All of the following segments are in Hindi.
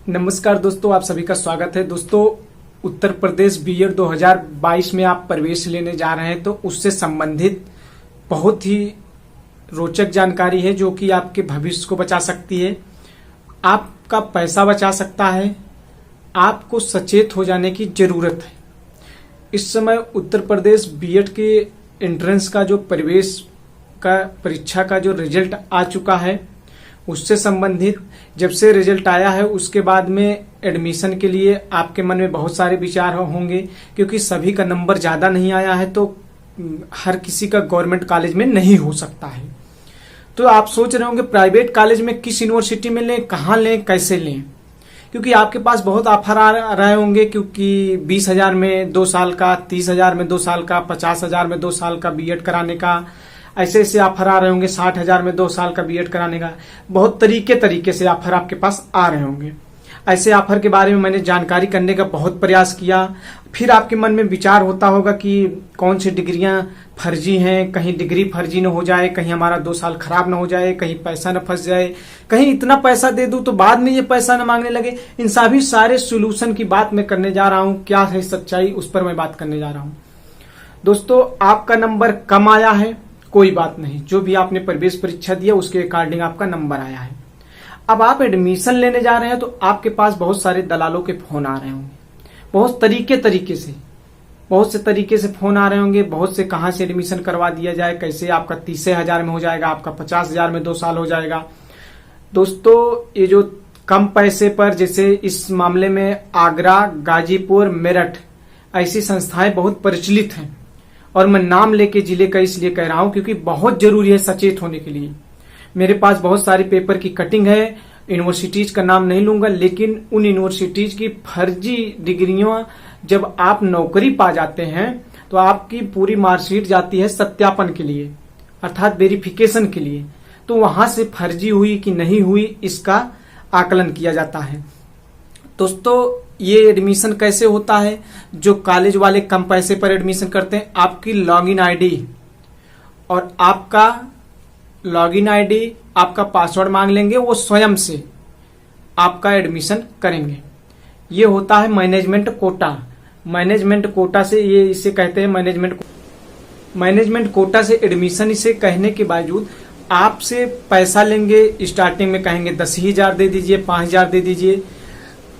नमस्कार दोस्तों, आप सभी का स्वागत है। दोस्तों, उत्तर प्रदेश बीएड 2022 में आप प्रवेश लेने जा रहे हैं तो उससे संबंधित बहुत ही रोचक जानकारी है जो कि आपके भविष्य को बचा सकती है, आपका पैसा बचा सकता है। आपको सचेत हो जाने की जरूरत है। इस समय उत्तर प्रदेश बीएड के एंट्रेंस का जो प्रवेश का परीक्षा का जो रिजल्ट आ चुका है, उससे संबंधित जब से रिजल्ट आया है उसके बाद में एडमिशन के लिए आपके मन में बहुत सारे विचार होंगे, क्योंकि सभी का नंबर ज्यादा नहीं आया है तो हर किसी का गवर्नमेंट कॉलेज में नहीं हो सकता है। तो आप सोच रहे होंगे प्राइवेट कॉलेज में किस यूनिवर्सिटी में लें, कहाँ लें, कैसे लें, क्योंकि आपके पास बहुत ऑफर आ रहे होंगे। क्योंकि 20,000 में 2 साल का, 30,000 में 2 साल का, 50,000 में 2 साल का बीएड कराने का, ऐसे ऐसे ऑफर आ रहे होंगे। 60,000 में 2 साल का बीएड कराने का बहुत तरीके से ऑफर आपके पास आ रहे होंगे। ऐसे ऑफर के बारे में मैंने जानकारी करने का बहुत प्रयास किया। फिर आपके मन में विचार होता होगा कि कौन सी डिग्रियां फर्जी हैं, कहीं डिग्री फर्जी न हो जाए, कहीं हमारा 2 साल खराब न हो जाए, कहीं पैसा न फंस जाए, कहीं इतना पैसा दे दूं तो बाद में ये पैसा न मांगने लगे। इन सभी सारे सोल्यूशन की बात मैं करने जा रहा हूं। क्या है सच्चाई, उस पर मैं बात करने जा रहा हूं। दोस्तों, आपका नंबर कम आया है, कोई बात नहीं। जो भी आपने प्रवेश परीक्षा दिया उसके अकॉर्डिंग आपका नंबर आया है। अब आप एडमिशन लेने जा रहे हैं तो आपके पास बहुत सारे दलालों के फोन आ रहे होंगे, बहुत से तरीके से फोन आ रहे होंगे। बहुत से कहां से एडमिशन करवा दिया जाए, कैसे आपका 30,000 में हो जाएगा, आपका 50,000 में 2 साल हो जाएगा। दोस्तों, ये जो कम पैसे पर, जैसे इस मामले में आगरा, गाजीपुर, मेरठ ऐसी संस्थाएं बहुत प्रचलित हैं, और मैं नाम लेके जिले का इसलिए कह रहा हूं क्योंकि बहुत जरूरी है सचेत होने के लिए। मेरे पास बहुत सारे पेपर की कटिंग है, यूनिवर्सिटीज का नाम नहीं लूंगा, लेकिन उन यूनिवर्सिटीज की फर्जी डिग्रियां जब आप नौकरी पा जाते हैं तो आपकी पूरी मार्कशीट जाती है सत्यापन के लिए, अर्थात वेरिफिकेशन के लिए। तो वहां से फर्जी हुई कि नहीं हुई इसका आकलन किया जाता है। दोस्तों, ये एडमिशन कैसे होता है? जो कॉलेज वाले कम पैसे पर एडमिशन करते हैं, आपकी लॉगिन आईडी और आपका पासवर्ड मांग लेंगे, वो स्वयं से आपका एडमिशन करेंगे। ये होता है मैनेजमेंट कोटा से, ये इसे कहते हैं मैनेजमेंट कोटा से एडमिशन। इसे कहने के बावजूद आपसे पैसा लेंगे। स्टार्टिंग में कहेंगे 10,000 दे दीजिए, 5,000 दे दीजिए।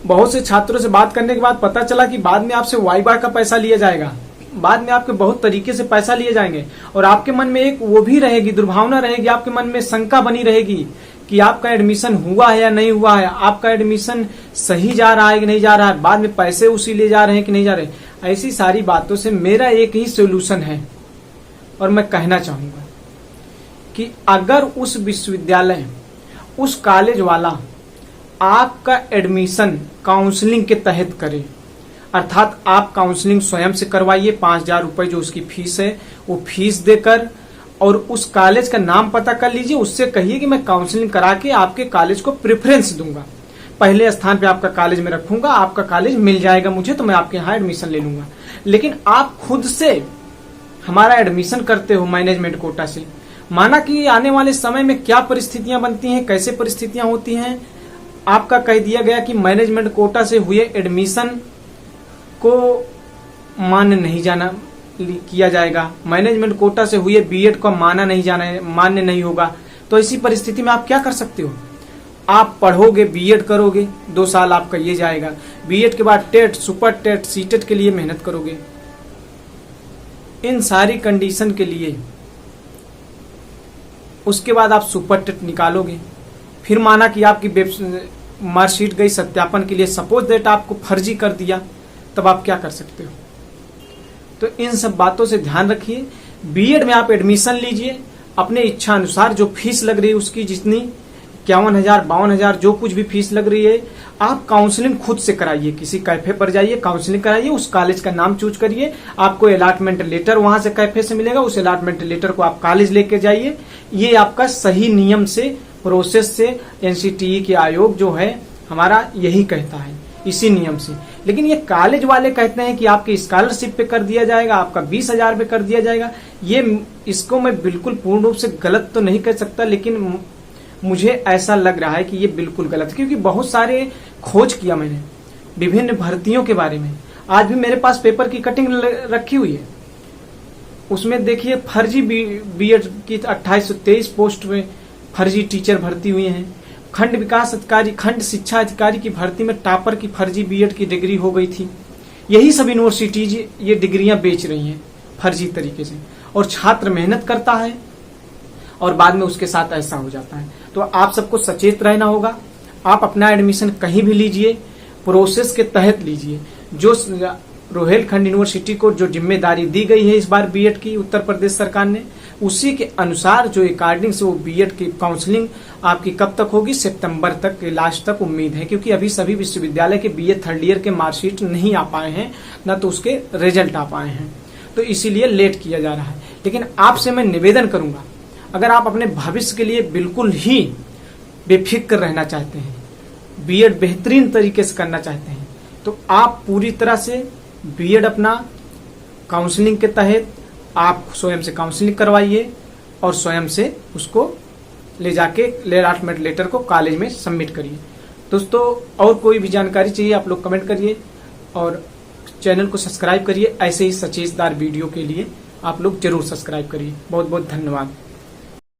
बहुत से छात्रों से बात करने के बाद पता चला कि बाद में आपसे वाइवा का पैसा लिया जाएगा, बाद में आपके बहुत तरीके से पैसा लिए जाएंगे, और आपके मन में एक वो भी रहेगी, दुर्भावना रहेगी, आपके मन में शंका बनी रहेगी कि आपका एडमिशन हुआ है या नहीं हुआ है, आपका एडमिशन सही जा रहा है कि नहीं जा रहा है, बाद में पैसे उसी ले जा रहे हैं कि नहीं जा रहे। ऐसी सारी बातों से मेरा एक ही सोल्यूशन है, और मैं कहना चाहूंगा कि अगर उस विश्वविद्यालय, उस कॉलेज वाला आपका एडमिशन काउंसलिंग के तहत करे, अर्थात आप काउंसलिंग स्वयं से करवाइए, 5,000 रुपए जो उसकी फीस है वो फीस देकर, और उस कॉलेज का नाम पता कर लीजिए। उससे कहिए कि मैं काउंसलिंग करा के आपके कॉलेज को प्रेफरेंस दूंगा, पहले स्थान पे आपका कॉलेज में रखूंगा, आपका कॉलेज मिल जाएगा मुझे तो मैं आपके यहाँ एडमिशन ले लूंगा। लेकिन आप खुद से हमारा एडमिशन करते हो मैनेजमेंट कोटा से, माना कि आने वाले समय में क्या परिस्थितियां बनती हैं, कैसे परिस्थितियां होती हैं, आपका कह दिया गया कि मैनेजमेंट कोटा से हुए एडमिशन को मान्य नहीं जाना किया जाएगा, मैनेजमेंट कोटा से हुए बीएड को मान्य नहीं होगा। तो ऐसी परिस्थिति में आप क्या कर सकते हो? आप पढ़ोगे, बीएड करोगे, 2 साल आपका ये जाएगा। बीएड के बाद टेट, सुपर टेट, सीटेट के लिए मेहनत करोगे। इन सारी कंडीशन के लिए उसके बाद आप सुपर टेट निकालोगे। फिर माना कि आपकी मार्कशीट गई सत्यापन के लिए, सपोज दैट आपको फर्जी कर दिया, तब आप क्या कर सकते हो? तो इन सब बातों से ध्यान रखिए। बीएड में आप एडमिशन लीजिए अपने इच्छा अनुसार, जो फीस लग रही है उसकी जितनी 51,000, 52,000 जो कुछ भी फीस लग रही है, आप काउंसलिंग खुद से कराइए। किसी कैफे पर जाइए, काउंसलिंग कराइए, उस कॉलेज का नाम चूज करिए, आपको अलॉटमेंट लेटर वहां से कैफे से मिलेगा, उस अलॉटमेंट लेटर को आप कॉलेज लेके जाइए। ये आपका सही नियम से, प्रोसेस से, एनसीटीई के आयोग जो है हमारा यही कहता है, इसी नियम से। लेकिन ये कॉलेज वाले कहते हैं कि आपके स्कॉलरशिप पे कर दिया जाएगा, आपका 20,000 पे कर दिया जाएगा। इसको मैं बिल्कुल पूर्ण रूप से गलत तो नहीं कह सकता, लेकिन मुझे ऐसा लग रहा है कि ये बिल्कुल गलत है, क्योंकि बहुत सारे खोज किया मैंने विभिन्न भर्तियों के बारे में। आज भी मेरे पास पेपर की कटिंग रखी हुई है, उसमें देखिए फर्जी बीएड की 2823 पोस्ट में फर्जी टीचर भर्ती हुए हैं। खंड विकास अधिकारी, खंड शिक्षा अधिकारी की भर्ती में टॉपर की फर्जी बीएड की डिग्री हो गई थी। यही सब यूनिवर्सिटीज ये डिग्रियां बेच रही हैं फर्जी तरीके से, और छात्र मेहनत करता है और बाद में उसके साथ ऐसा हो जाता है। तो आप सबको सचेत रहना होगा। आप अपना एडमिशन कहीं भी लीजिए, प्रोसेस के तहत लीजिए। जो रोहेलखंड यूनिवर्सिटी को जो जिम्मेदारी दी गई है इस बार बीएड की उत्तर प्रदेश सरकार ने, उसी के अनुसार जो अकॉर्डिंग से वो बीएड की काउंसलिंग आपकी कब तक होगी, सितंबर तक के लास्ट तक उम्मीद है, क्योंकि अभी सभी विश्वविद्यालय के बीए थर्ड ईयर के मार्कशीट नहीं आ पाए हैं, न तो उसके रिजल्ट आ पाए हैं, तो इसीलिए लेट किया जा रहा है। लेकिन आपसे मैं निवेदन करूंगा, अगर आप अपने भविष्य के लिए बिल्कुल ही बेफिक्र रहना चाहते हैं, बीएड बेहतरीन तरीके से करना चाहते हैं, तो आप पूरी तरह से बीएड अपना काउंसलिंग के तहत आप स्वयं से काउंसलिंग करवाइए और स्वयं से उसको ले जाके अलॉटमेंट लेटर को कॉलेज में सबमिट करिए। दोस्तों, और कोई भी जानकारी चाहिए आप लोग कमेंट करिए और चैनल को सब्सक्राइब करिए। ऐसे ही सचेतदार वीडियो के लिए आप लोग जरूर सब्सक्राइब करिए। बहुत बहुत धन्यवाद।